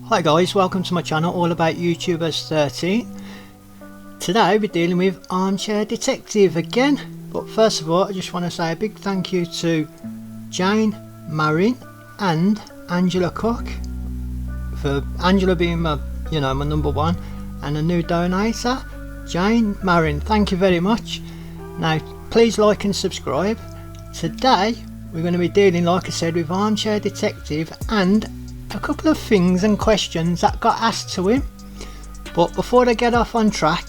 Hi guys, welcome to my channel all about YouTubers 13. Today we're dealing with Armchair Detective again, but first of all I just want to say a big thank you to Jane, Marin and Angela Cook, for Angela being my number one, and a new donator, Jane, Marin, thank you very much. Now please like and subscribe. Today we're going to be dealing, like I said, with Armchair Detective and a couple of things and questions that got asked to him. But before I get off on track,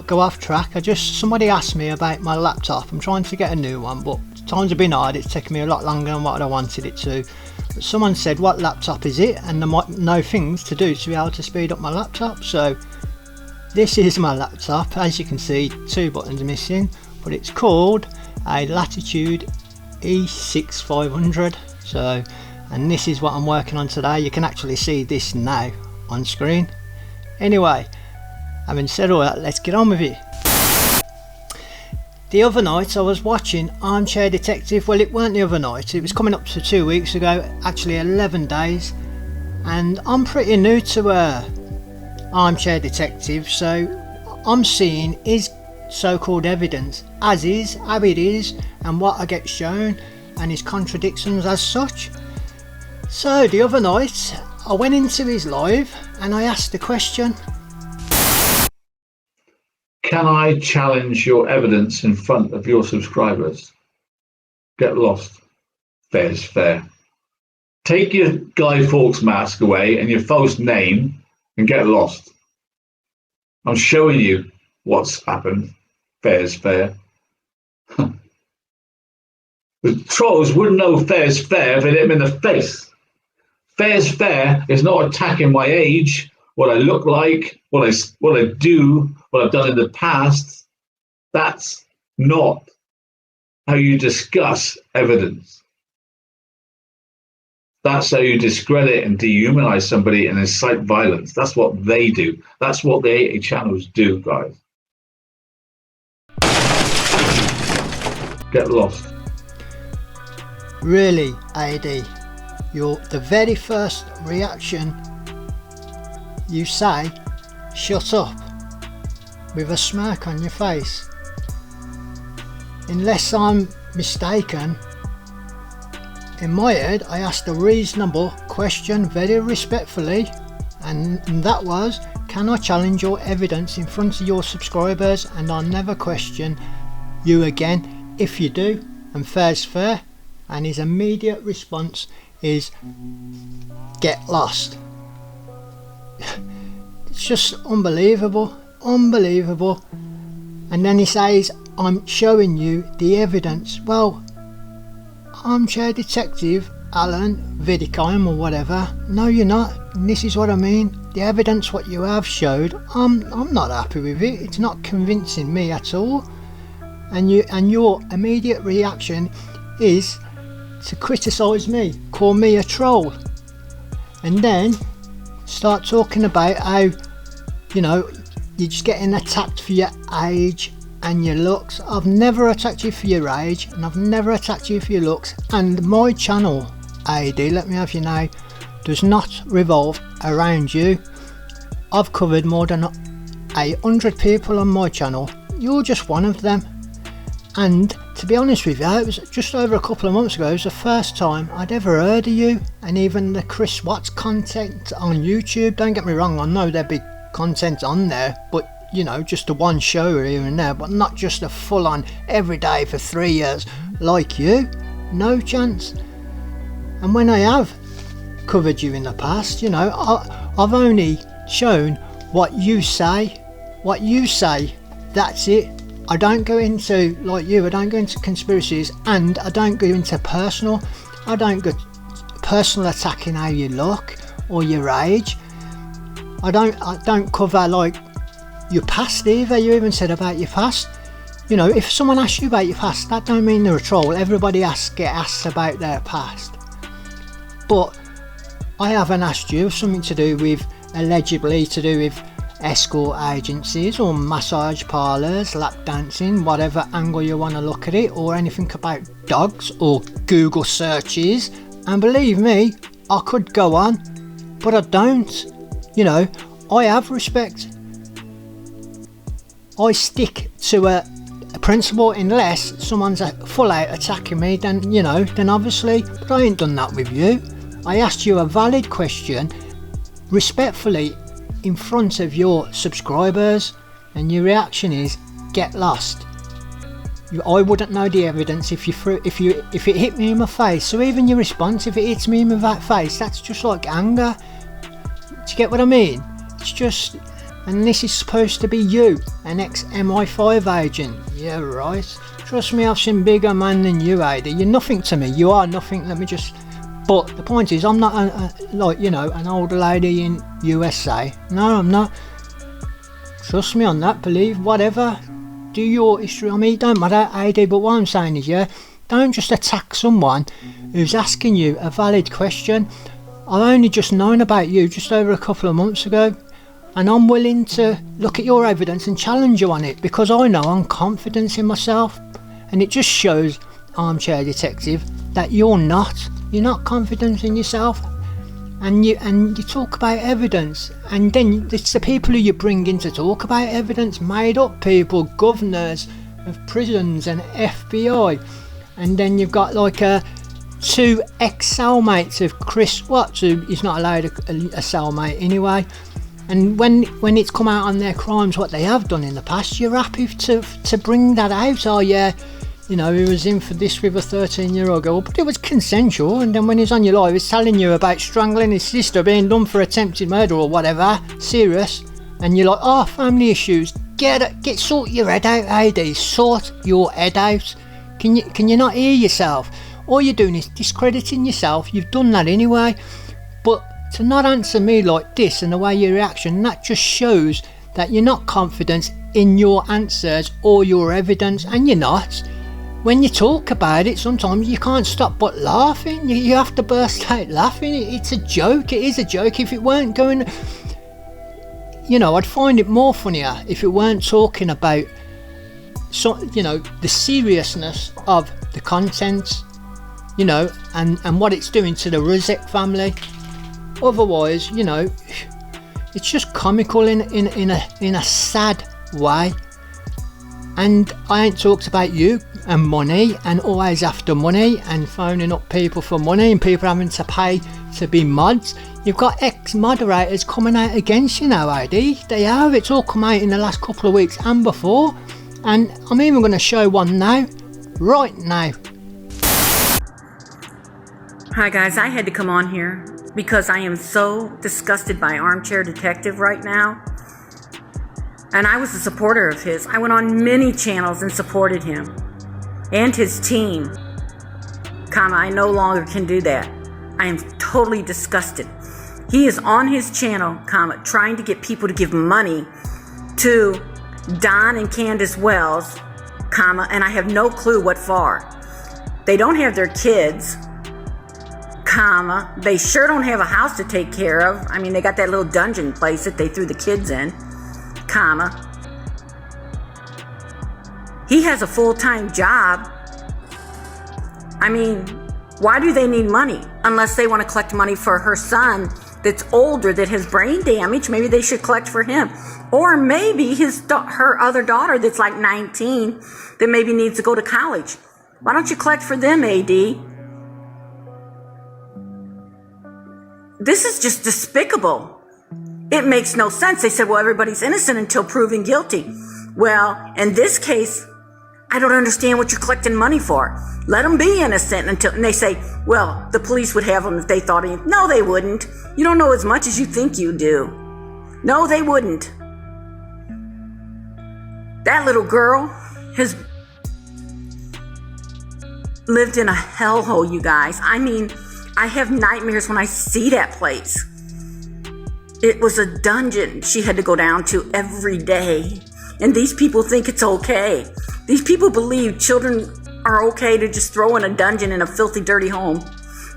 go off track, somebody asked me about my laptop. I'm trying to get a new one, but times have been hard. It's taken me a lot longer than what I wanted it to. But someone said, what laptop is it? And there might know things to do to be able to speed up my laptop. So this is my laptop. As you can see, 2 buttons missing, but it's called a Latitude E6500. And this is what I'm working on today. You can actually see this now on screen. Anyway, having said all that, let's get on with it. The other night I was watching Armchair Detective. Well, it weren't the other night, it was coming up to 2 weeks ago, actually 11 days. And I'm pretty new to Armchair Detective, so I'm seeing his so-called evidence as is, how it is, and what I get shown, and his contradictions as such. So the other night I went into his live and I asked the question, can I challenge your evidence in front of your subscribers? Get lost. Fair's fair. Take your Guy Fawkes mask away and your false name and get lost. I'm showing you what's happened. Fair's fair. The trolls wouldn't know fair's fair if they hit him in the face. Fair's fair is not attacking my age, what I look like, what I do, what I've done in the past. That's not how you discuss evidence. That's how you discredit and dehumanize somebody and incite violence. That's what they do. That's what the 80 channels do, guys. Get lost. really, AD? The very first reaction, you say, shut up, with a smirk on your face. Unless I'm mistaken, in my head I asked a reasonable question very respectfully, and that was, can I challenge your evidence in front of your subscribers and I'll never question you again if you do, and fair's fair. And his immediate response is, get lost. It's just unbelievable. And then he says, I'm showing you the evidence. Well, Armchair Detective Alan Vidicom or whatever, no you're not, and this is what I mean. The evidence what you have showed, I'm not happy with it. It's not convincing me at all. And your immediate reaction is to criticise me, call me a troll, and then start talking about how you're just getting attacked for your age and your looks. I've never attacked you for your age, and I've never attacked you for your looks, and my channel, AD, let me have you know, does not revolve around you. I've covered more than 800 people on my channel. You're just one of them. And to be honest with you, it was just over a couple of months ago, it was the first time I'd ever heard of you, and even the Chris Watts content on YouTube. Don't get me wrong, I know there'd be content on there, but just a one show here and there, but not just a full-on every day for 3 years like you. No chance. And when I have covered you in the past, I've only shown what you say, that's it. I don't go into, like you, I don't go into conspiracies, and I don't go into personal. I don't go personal attacking how you look or your age. I don't cover like your past either. You even said about your past. If someone asks you about your past, that don't mean they're a troll. Everybody get asked about their past. But I haven't asked you something to do with, allegedly to do with escort agencies or massage parlours, lap dancing, whatever angle you want to look at it, or anything about dogs or Google searches. And believe me, I could go on but I don't. You know, I have respect. I stick to a principle unless someone's full out attacking me, then, you know, then obviously, but I ain't done that with you. I asked you a valid question respectfully in front of your subscribers, and your reaction is get lost. I wouldn't know the evidence if it hit me in my face. So even your response, if it hits me in my face, that's just like anger. Do you get what I mean? It's just, and this is supposed to be you, an ex-MI5 agent. Yeah, right. Trust me, I've seen bigger man than you, Ada. You're nothing to me. You are nothing. Let me just. But the point is, I'm not like, you know, an old lady in USA. No, I'm not. Trust me on that. Believe whatever. Do your history on me. Don't matter, AD. But what I'm saying is, yeah, don't just attack someone who's asking you a valid question. I've only just known about you just over a couple of months ago, and I'm willing to look at your evidence and challenge you on it because I know I'm confident in myself, and it just shows, Armchair Detective, that you're not confident in yourself. And you talk about evidence, and then it's the people who you bring in to talk about evidence, made up people, governors of prisons and FBI, and then you've got like two ex-cellmates of Chris Watts, who is not allowed a cellmate anyway. And when it's come out on their crimes, what they have done in the past, you're happy to bring that out. Oh yeah, you know, he was in for this with a 13-year-old girl, but it was consensual. And then when he's on your live, he's telling you about strangling his sister, being done for attempted murder or whatever, serious. And you're like, oh, family issues. Sort your head out, AD. Sort your head out. Can you not hear yourself? All you're doing is discrediting yourself. You've done that anyway. But to not answer me like this and the way your reaction, that just shows that you're not confident in your answers or your evidence, and you're not. When you talk about it, sometimes you can't stop but laughing. You have to burst out laughing. It's a joke. It is a joke. If it weren't going, you know, I'd find it more funnier if it weren't talking about, you know, the seriousness of the content, you know, and what it's doing to the Ruzek family. Otherwise, you know, it's just comical in a sad way. And I ain't talked about you and money and always after money and phoning up people for money and people having to pay to be mods. You've got ex-moderators coming out against you now, ID. They have. It's all come out in the last couple of weeks and before. And I'm even going to show one now. Right now. Hi guys, I had to come on here because I am so disgusted by Armchair Detective right now. And I was a supporter of his. I went on many channels and supported him and his team. I no longer can do that. I am totally disgusted. He is on his channel, trying to get people to give money to Don and Candace Wells, and I have no clue what for. They don't have their kids, they sure don't have a house to take care of. I mean, they got that little dungeon place that they threw the kids in, He has a full-time job. I mean, why do they need money? Unless they want to collect money for her son that's older, that has brain damage. Maybe they should collect for him. Or maybe her other daughter that's like 19 that maybe needs to go to college. Why don't you collect for them, AD? This is just despicable. It makes no sense. They said, well, everybody's innocent until proven guilty. Well, in this case, I don't understand what you're collecting money for. Let them be innocent until, and they say, well, the police would have them if they thought he, no, they wouldn't. You don't know as much as you think you do. No, they wouldn't. That little girl has lived in a hellhole, you guys. I mean, I have nightmares when I see that place. It was a dungeon she had to go down to every day. And these people think it's okay. These people believe children are okay to just throw in a dungeon in a filthy, dirty home.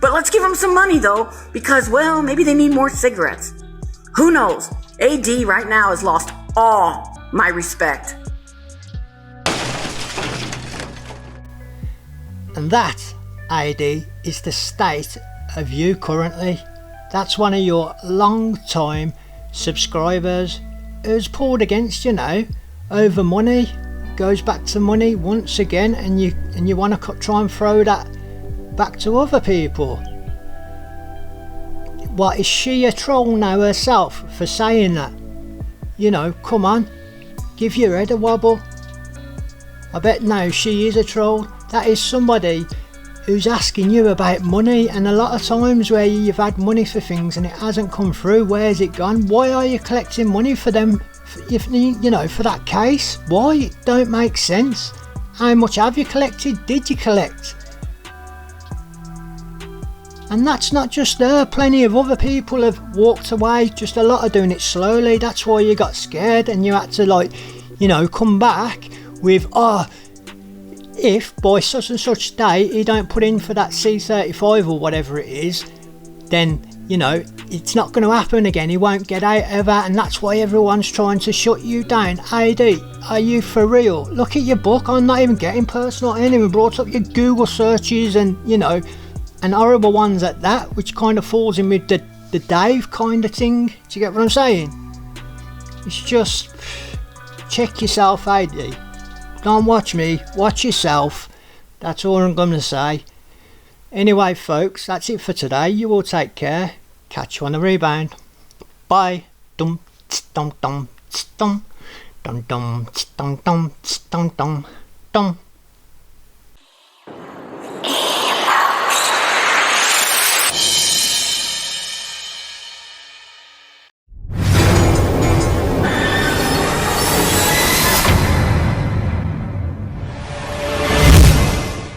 But let's give them some money, though, because, well, maybe they need more cigarettes. Who knows? AD right now has lost all my respect. And that, AD, is the state of you currently. That's one of your long time subscribers who's pulled against you now over money. Goes back to money once again, and you want to try and throw that back to other people. What, is she a troll now herself for saying that? You know, come on, give your head a wobble. I bet now she is a troll. That is somebody who's asking you about money, and a lot of times where you've had money for things and it hasn't come through, where's it gone? Why are you collecting money for them? If you know, for that case, why? It don't make sense. How much have you collected? Did you collect? And that's not just her, plenty of other people have walked away, just a lot are doing it slowly. That's why you got scared and you had to, like, you know, come back with, if by such and such date he don't put in for that C35 or whatever it is, then, you know, it's not going to happen again. He won't get out of that, and that's why everyone's trying to shut you down. AD, are you for real? Look at your book. I'm not even getting personal. I ain't even brought up your Google searches and, you know, and horrible ones at that, which kind of falls in with the Dave kind of thing. Do you get what I'm saying? It's just, check yourself, AD. Don't watch me, watch yourself. That's all I'm going to say. Anyway, folks, that's it for today. You all take care. Catch you on the rebound. Bye. Dum dum dum dum dum dum dum dum dum dum dum.